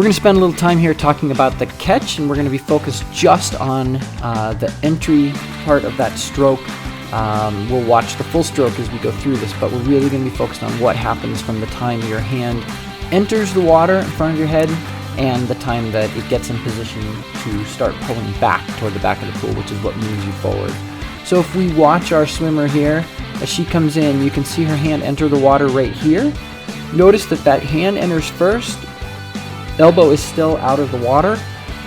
We're going to spend a little time here talking about the catch, and we're going to be focused just on the entry part of that stroke. We'll watch the full stroke as we go through this, but we're really going to be focused on what happens from the time your hand enters the water in front of your head and the time that it gets in position to start pulling back toward the back of the pool, which is what moves you forward. So if we watch our swimmer here, as she comes in, you can see her hand enter the water right here. Notice that hand enters first. Elbow is still out of the water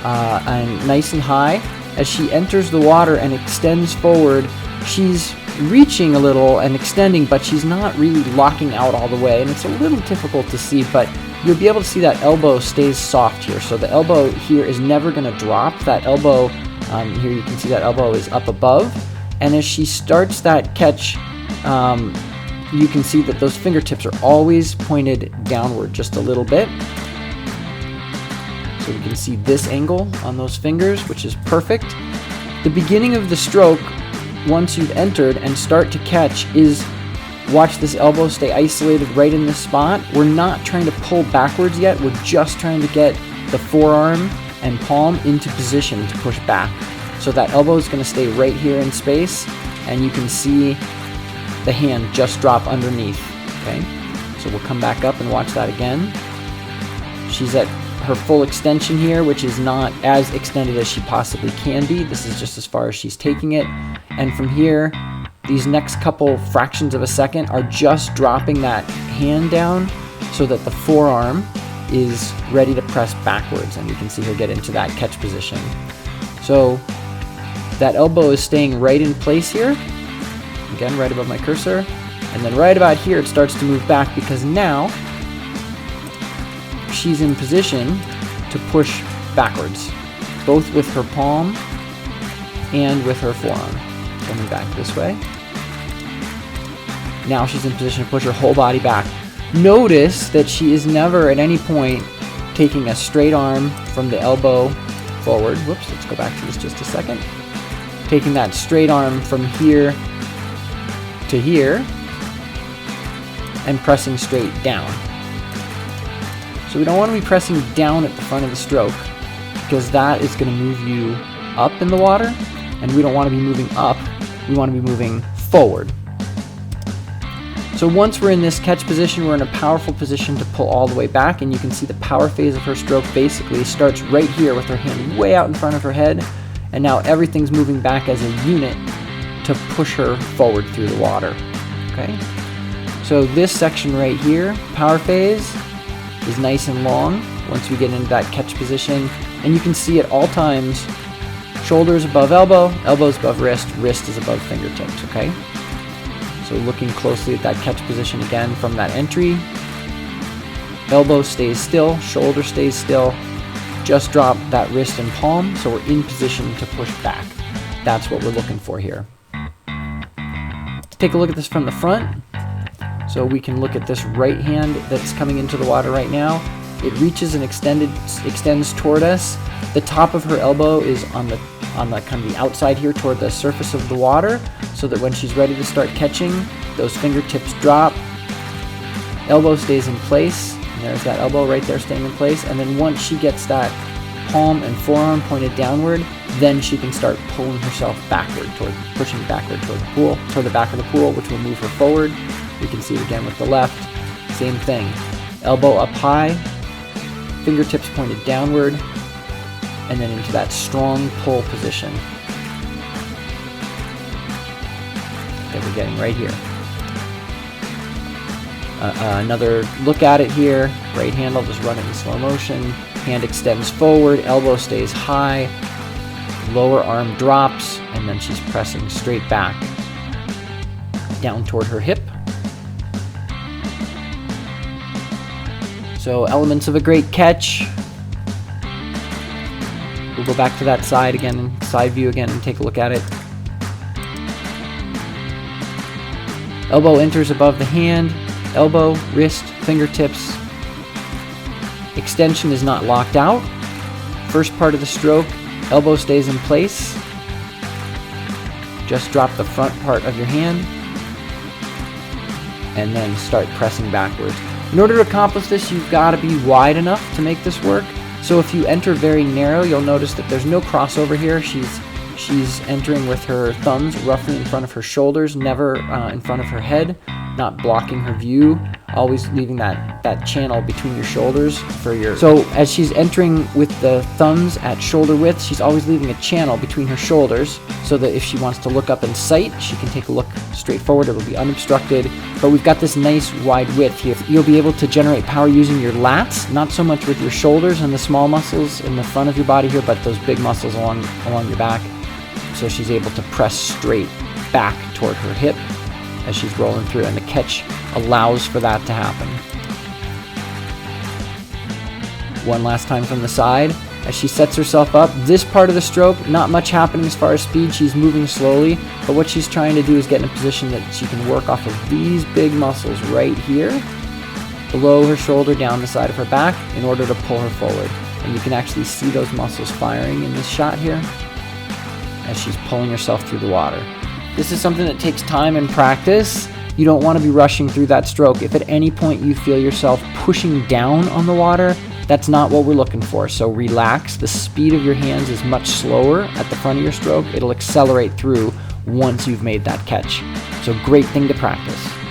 and nice and high. As she enters the water and extends forward, she's reaching a little and extending, but she's not really locking out all the way, and it's a little difficult to see, but you'll be able to see that elbow stays soft here. So the elbow here is never going to drop. That elbow, here you can see that elbow is up above, and as she starts that catch, you can see that those fingertips are always pointed downward just a little bit. So you can see this angle on those fingers, which is perfect. The beginning of the stroke, once you've entered and start to catch, is watch this elbow stay isolated right in this spot. We're not trying to pull backwards yet. We're just trying to get the forearm and palm into position to push back. So that elbow is going to stay right here in space, and you can see the hand just drop underneath. Okay, so we'll come back up and watch that again. She's at her full extension here, which is not as extended as she possibly can be. This is just as far as she's taking it. And from here, these next couple fractions of a second are just dropping that hand down so that the forearm is ready to press backwards, and you can see her get into that catch position. So that elbow is staying right in place here, again right above my cursor, and then right about here it starts to move back because now she's in position to push backwards, both with her palm and with her forearm. Coming back this way. Now she's in position to push her whole body back. Notice that she is never at any point taking a straight arm from the elbow forward. Whoops, let's go back to this just a second. Taking that straight arm from here to here and pressing straight down. So we don't want to be pressing down at the front of the stroke because that is going to move you up in the water, and we don't want to be moving up, we want to be moving forward. So once we're in this catch position, we're in a powerful position to pull all the way back, and you can see the power phase of her stroke basically starts right here with her hand way out in front of her head, and now everything's moving back as a unit to push her forward through the water. Okay? So this section right here, power phase, is nice and long once we get into that catch position, and you can see at all times shoulders above elbow, elbows above wrist, wrist is above fingertips. Okay, so looking closely at that catch position again from that entry, elbow stays still, shoulder stays still, just drop that wrist and palm, so we're in position to push back. That's what we're looking for here. Take a look at this from the front. So we can look at this right hand that's coming into the water right now. It reaches and extends toward us. The top of her elbow is on the kind of the outside here toward the surface of the water, so that when she's ready to start catching, those fingertips drop. Elbow stays in place. And there's that elbow right there staying in place. And then once she gets that palm and forearm pointed downward, then she can start pulling herself backward, pushing backward toward the pool, toward the back of the pool, which will move her forward. You can see it again with the left. Same thing. Elbow up high, fingertips pointed downward, and then into that strong pull position that we're getting right here. Another look at it here. Right hand, I'll just run it in slow motion. Hand extends forward, elbow stays high, lower arm drops, and then she's pressing straight back down toward her hip. So elements of a great catch. We'll go back to that side again, side view again, and take a look at it. Elbow enters above the hand, elbow, wrist, fingertips. Extension is not locked out. First part of the stroke, elbow stays in place. Just drop the front part of your hand and then start pressing backwards. In order to accomplish this, you've got to be wide enough to make this work, So if you enter very narrow, you'll notice that there's no crossover here. She's entering with her thumbs roughly in front of her shoulders, never in front of her head, not blocking her view, always leaving that channel between your shoulders for your... So as she's entering with the thumbs at shoulder width, she's always leaving a channel between her shoulders so that if she wants to look up in sight, she can take a look straight forward. It will be unobstructed. But we've got this nice wide width here. You'll be able to generate power using your lats, not so much with your shoulders and the small muscles in the front of your body here, but those big muscles along your back. So she's able to press straight back toward her hip as she's rolling through, and the catch allows for that to happen. One last time from the side as she sets herself up. This part of the stroke, not much happening as far as speed. She's moving slowly, but what she's trying to do is get in a position that she can work off of these big muscles right here, below her shoulder, down the side of her back, in order to pull her forward. And you can actually see those muscles firing in this shot here as she's pulling herself through the water. This is something that takes time and practice. You don't want to be rushing through that stroke. If at any point you feel yourself pushing down on the water, that's not what we're looking for. So relax. The speed of your hands is much slower at the front of your stroke. It'll accelerate through once you've made that catch. So great thing to practice.